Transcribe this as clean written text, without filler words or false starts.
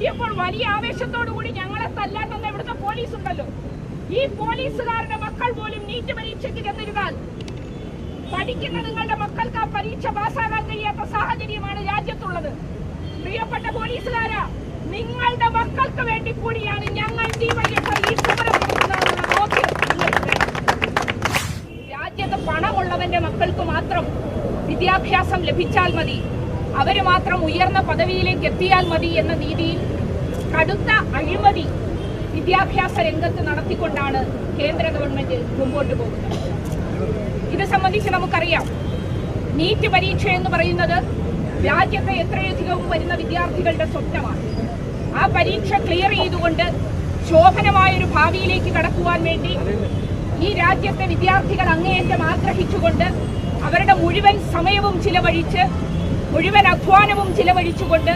എത്തിയപ്പോൾ വലിയ ആവേശത്തോടു കൂടി ഞങ്ങളെ തല്ലാൻ വന്ന ഇവിടുത്തെ പോലീസ് ഉണ്ടല്ലോ, ഈ പോലീസുകാരുടെ മക്കൾ പോലും നീറ്റ് പരീക്ഷയ്ക്ക് ചെന്നിരുന്നാൽ പഠിക്കുന്ന നിങ്ങളുടെ മക്കൾക്ക് ആ പരീക്ഷ പാസ്സാകാൻ കഴിയാത്ത സാഹചര്യമാണ് രാജ്യത്തുള്ളത്. പ്രിയപ്പെട്ട പോലീസുകാരാ, നിങ്ങളുടെ മക്കൾക്ക് വേണ്ടി കൂടിയാണ് ഞങ്ങൾ ഈ സമരം നടത്തുന്നതെന്നുള്ള ബോധ്യം നിങ്ങൾക്ക് വേണം. രാജ്യത്ത് പണമുള്ളവന്റെ മക്കൾക്ക് മാത്രം വിദ്യാഭ്യാസം ലഭിച്ചാൽ മതി, അവര് മാത്രം ഉയർന്ന പദവിയിലേക്ക് എത്തിയാൽ മതി എന്ന രീതിയിൽ കടുത്ത അഴിമതി വിദ്യാഭ്യാസ രംഗത്ത് നടത്തിക്കൊണ്ടാണ് കേന്ദ്ര ഗവൺമെന്റ് മുമ്പോട്ട് പോകുന്നത്. ഇത് സംബന്ധിച്ച് നമുക്കറിയാം, നീറ്റ് പരീക്ഷ എന്ന് പറയുന്നത് രാജ്യത്തെ എത്രയധികം വരുന്ന വിദ്യാർത്ഥികളുടെ സ്വപ്നമാണ്. ആ പരീക്ഷ ക്ലിയർ ചെയ്തുകൊണ്ട് ശോഭനമായൊരു ഭാവിയിലേക്ക് കടക്കുവാൻ വേണ്ടി ഈ രാജ്യത്തെ വിദ്യാർത്ഥികൾ അങ്ങേയറ്റം ആഗ്രഹിച്ചുകൊണ്ട് അവരുടെ മുഴുവൻ സമയവും ചിലവഴിച്ച്, മുഴുവൻ അധ്വാനവും ചിലവഴിച്ചുകൊണ്ട്